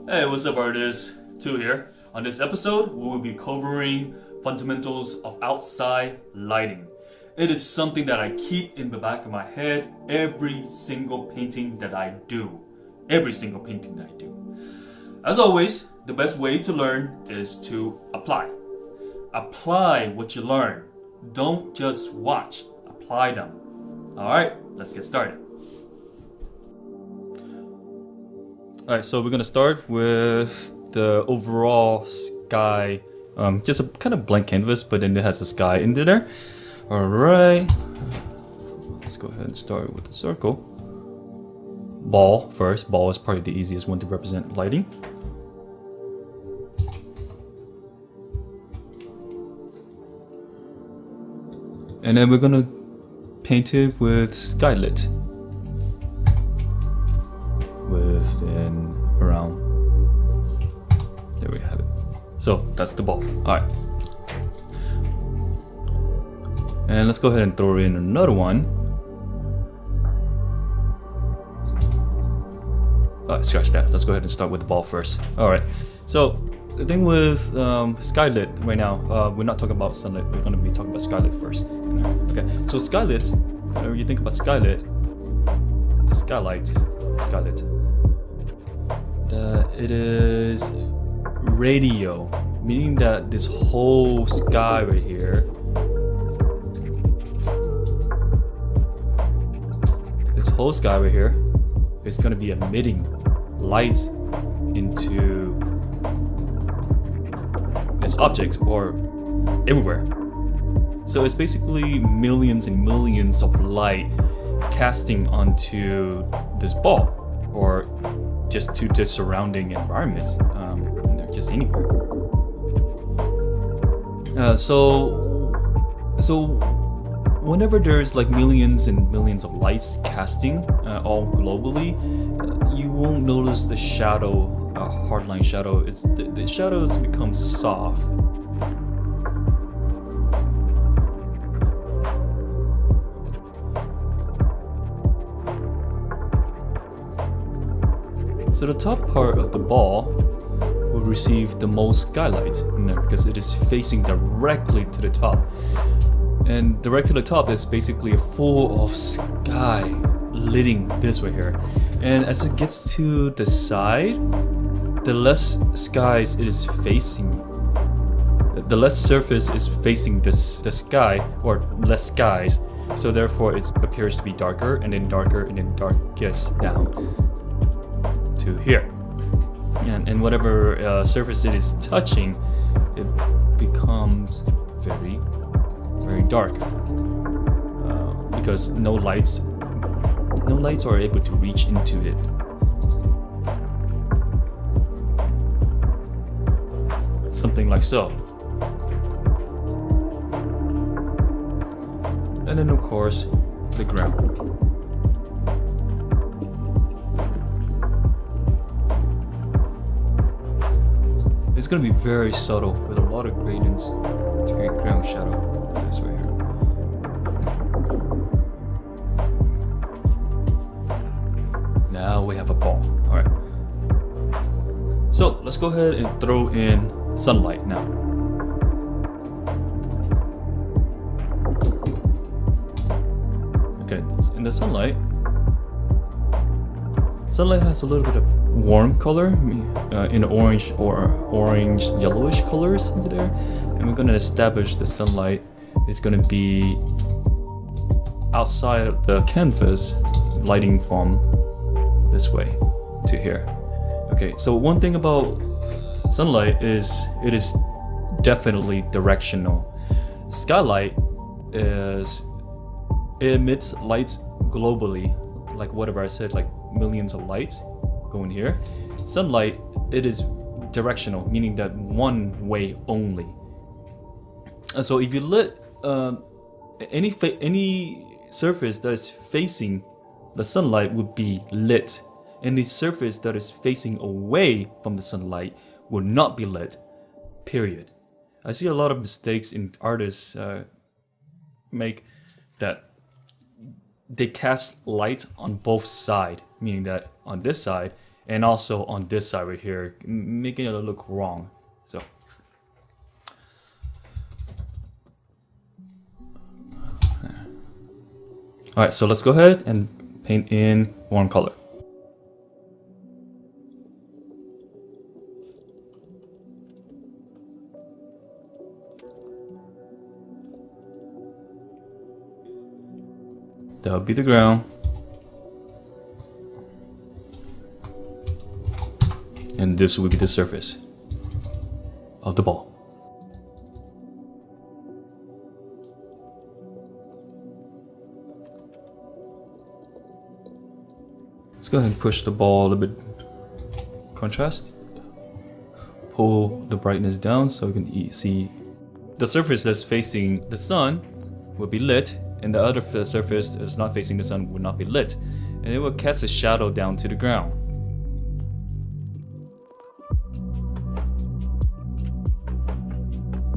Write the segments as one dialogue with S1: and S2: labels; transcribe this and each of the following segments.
S1: Hey, what's up, artists? Two here. On this episode, we will be covering fundamentals of outside lighting. It is something that I keep in the back of my head every single painting that I do. Every single painting that I do. As always, the best way to learn is to apply. Apply what you learn. Don't just watch. Apply them. Alright, let's get started. Alright, so we're gonna start with the overall sky, just a kind of blank canvas, but then it has a sky into there. Alright, let's go ahead and start with the circle. Ball first. Ball is probably the easiest one to represent lighting. And then we're gonna paint it with skylit. Within around, there we have it. So that's the ball. Alright. And let's go ahead and throw in another one. Alright, scratch that. Let's go ahead and start with the ball first. Alright. So the thing with skylit right now, we're not talking about sunlit, we're going to be talking about skylit first. Okay, so skylit, whenever you think about skylit, the skylights, skylit, it is radio, meaning that this whole sky right here, is going to be emitting lights into this object or everywhere. So it's basically millions and millions of light casting onto this ball or just to the surrounding environments, just anywhere. So whenever there's like millions and millions of lights casting all globally, you won't notice the shadow, hardline shadow. It's the shadows become soft. So the top part of the ball will receive the most skylight in there because it is facing directly to the top. And direct to the top is basically full of sky lighting this right here. And as it gets to the side, the less skies it is facing, the less surface is facing the sky, or less skies. So therefore it appears to be darker and then darkest down to here. And whatever surface it is touching, it becomes very, very dark because no lights are able to reach into it. Something like so. And then of course the ground. It's gonna be very subtle with a lot of gradients to create ground shadow to this right here. Now we have a ball. Alright. So let's go ahead and throw in sunlight now. Okay, in the sunlight has a little bit of warm color in orange or orange yellowish colors into there, and we're going to establish the sunlight is going to be outside of the canvas, lighting from this way to here. Okay, so one thing about sunlight is it is definitely directional. Skylight it emits lights globally, like whatever I said, like millions of lights going here. Sunlight, it is directional, meaning that one way only. And so if you lit any surface that is facing the sunlight would be lit. Any surface that is facing away from the sunlight will not be lit, period. I see a lot of mistakes in artists make that they cast light on both sides, meaning that on this side and also on this side right here, making it look wrong. So all right, so let's go ahead and paint in one color. That'll be the ground. And this will be the surface of the ball. Let's go ahead and push the ball a little bit. Contrast. Pull the brightness down so we can see the surface that's facing the sun will be lit, and the other surface that's not facing the sun will not be lit, and it will cast a shadow down to the ground.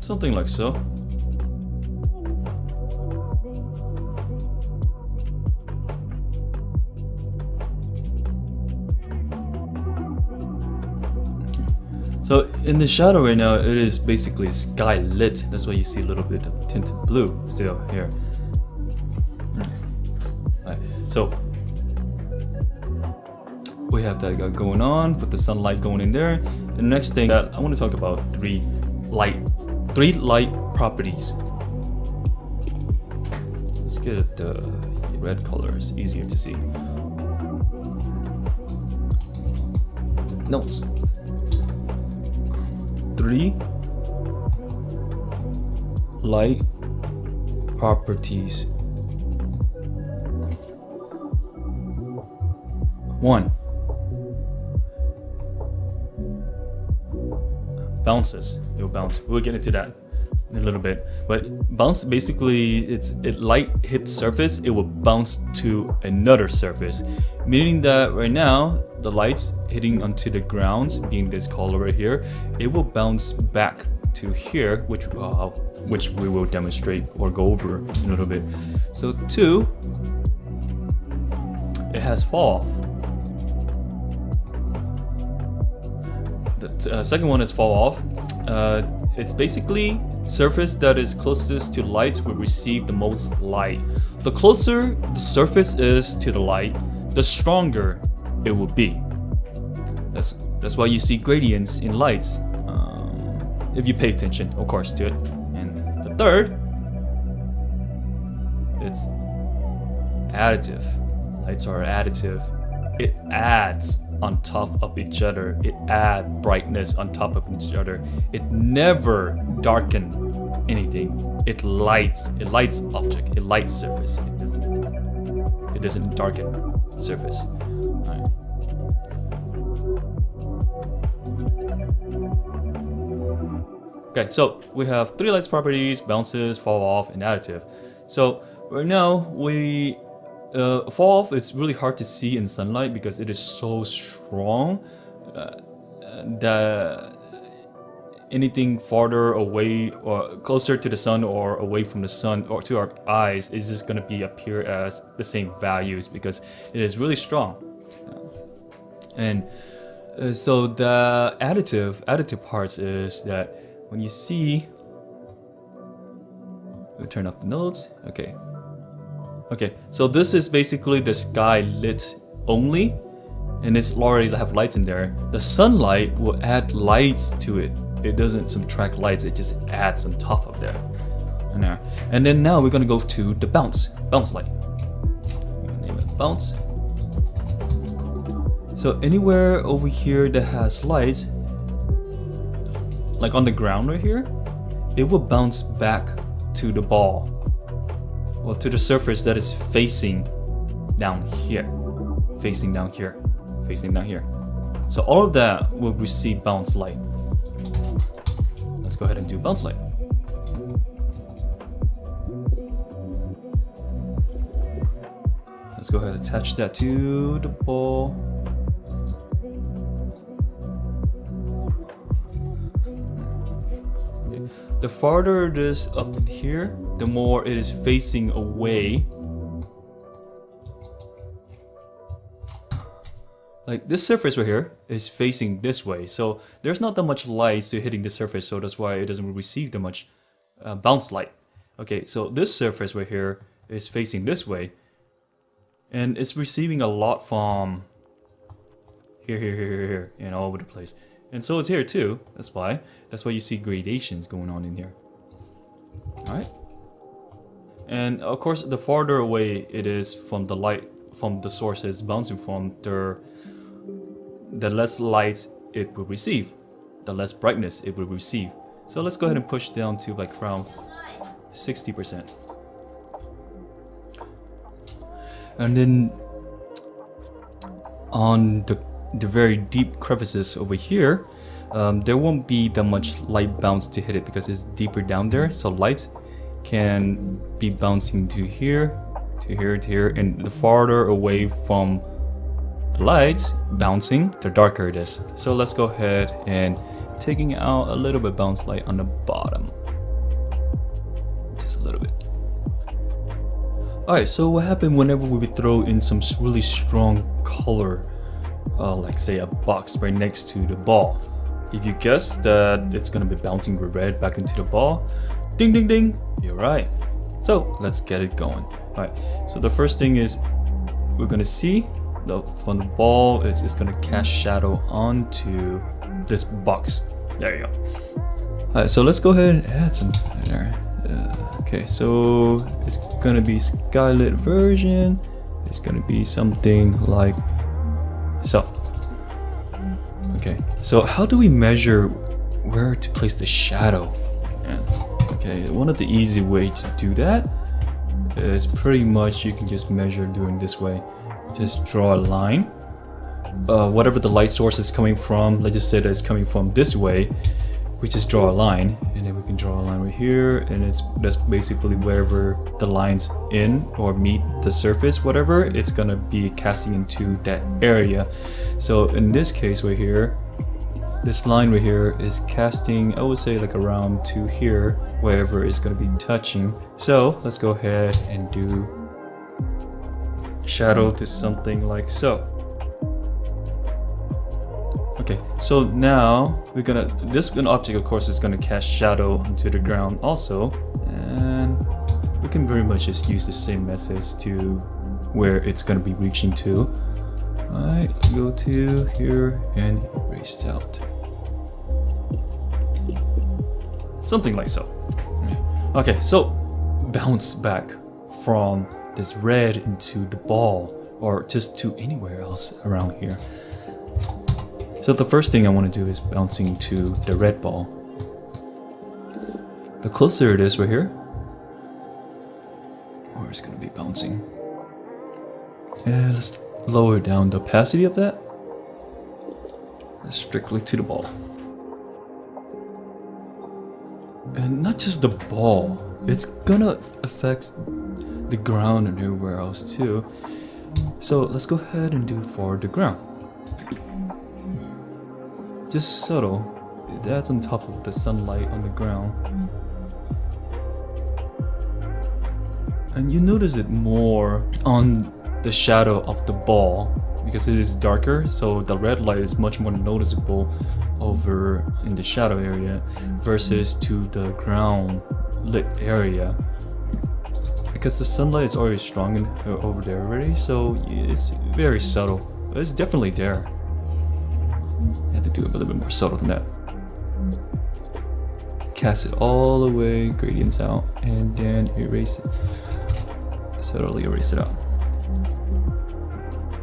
S1: Something like so. So in the shadow right now, it is basically sky lit. That's why you see a little bit of tinted blue still here. Right. So we have that going on with the sunlight going in there. The next thing that I want to talk about, three light properties. Let's get the red color, it's easier to see. Notes. 3 light properties. 1. Bounces. It will bounce. We'll get into that in a little bit. But bounce basically, it light hits surface, it will bounce to another surface. Meaning that right now, the light's hitting onto the ground, being this color right here, it will bounce back to here, which we will demonstrate or go over in a little bit. So 2, it has fall off. The second one is fall off. It's basically surface that is closest to lights will receive the most light. The closer the surface is to the light, the stronger it will be. That's why you see gradients in lights, if you pay attention, of course, to it. And the third, it's additive. Lights are additive. It adds on top of each other. It adds brightness on top of each other. It never darkens anything. It lights object. It lights surface. It doesn't darken surface. All right. Okay, so we have 3 lights properties: bounces, fall off, and additive. So right now we fall off. It's really hard to see in sunlight because it is so strong that anything farther away or closer to the sun or away from the sun or to our eyes is just going to be appear as the same values because it is really strong. And so the additive parts is that when you see, we turn off the nodes. Okay, so this is basically the sky lit only, and it's already have lights in there. The sunlight will add lights to it. It doesn't subtract lights, it just adds on top of there. And then now we're gonna go to the bounce light. Name it bounce. So anywhere over here that has lights, like on the ground right here, it will bounce back to the ball. Well, to the surface that is facing down here. Facing down here. So all of that will receive bounce light. Let's go ahead and do bounce light. Let's go ahead and attach that to the ball. Okay. The farther it is up here, the more it is facing away. like this surface right here is facing this way, so there's not that much light to hitting this surface, so that's why it doesn't receive that much bounce light. Okay, so this surface right here is facing this way, and it's receiving a lot from here, and all over the place. And so it's here too. That's why you see gradations going on in here. All right. And of course, the farther away it is from the light from the source it's bouncing from, the less light it will receive, the less brightness it will receive. So let's go ahead and push down to like around 60%. And then on the very deep crevices over here, there won't be that much light bounce to hit it because it's deeper down there. So light can be bouncing to here, to here, to here, and the farther away from the lights bouncing, the darker it is. So let's go ahead and taking out a little bit bounce light on the bottom, just a little bit. Alright, so what happened whenever we would throw in some really strong color, like say a box right next to the ball? If you guess that it's gonna be bouncing red back into the ball, ding ding ding, you're right. So let's get it going. Alright, so the first thing is we're gonna see from the ball is it's gonna cast shadow onto this box. There you go. Alright, so let's go ahead and add some there. Okay, so it's gonna be skylit version. It's gonna be something like so. Okay, so how do we measure where to place the shadow? Yeah. Okay, one of the easy ways to do that is pretty much you can just measure doing this way. Just draw a line. Whatever the light source is coming from, let's just say that it's coming from this way, we just draw a line, and then we can draw a line right here, and that's basically wherever the lines in or meet the surface, whatever, it's gonna be casting into that area. So in this case right here, this line right here is casting, I would say like around to here, wherever it's gonna be touching. So let's go ahead and do shadow to something like so. Okay, so now this object of course is gonna cast shadow onto the ground also, and we can very much just use the same methods to where it's gonna be reaching to. Alright, go to here and erase out. Something like so. Okay, so bounce back from this red into the ball, or just to anywhere else around here. So the first thing I want to do is bouncing to the red ball. The closer it is right here, or it's going to be bouncing. And let's lower down the opacity of that. Strictly to the ball. And not just the ball, it's gonna affect the ground and everywhere else too. So let's go ahead and do it for the ground. Just subtle. That's on top of the sunlight on the ground. And you notice it more on the shadow of the ball because it is darker, so the red light is much more noticeable over in the shadow area versus to the ground lit area. Because the sunlight is already strong over there already, so it's very subtle. But it's definitely there. I have to do it a little bit more subtle than that. Cast it all the way, gradients out, and then erase it. Subtly erase it out.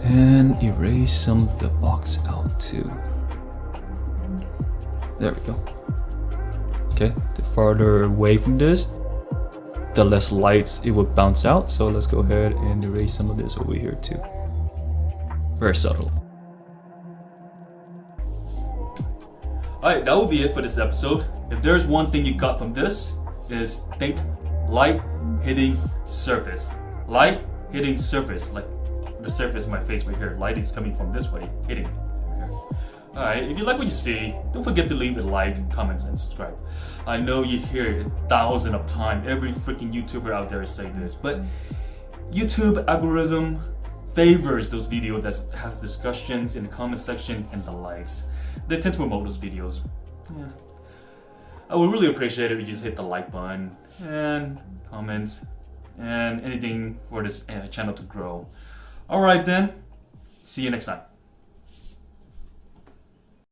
S1: And erase some of the box out too. There we go. Okay, the farther away from this, the less lights it will bounce out. So let's go ahead and erase some of this over here too. Very subtle. Alright, that will be it for this episode. If there's one thing you got from this, is think light hitting surface. Light hitting surface, like the surface of my face right here. Light is coming from this way, hitting. Alright, if you like what you see, don't forget to leave a like, comment, and subscribe. I know you hear it 1,000 of times. Every freaking YouTuber out there is saying this, but YouTube algorithm favors those videos that has discussions in the comment section and the likes. They tend to promote those videos. Yeah. I would really appreciate it if you just hit the like button and comments and anything for this channel to grow. Alright then, see you next time.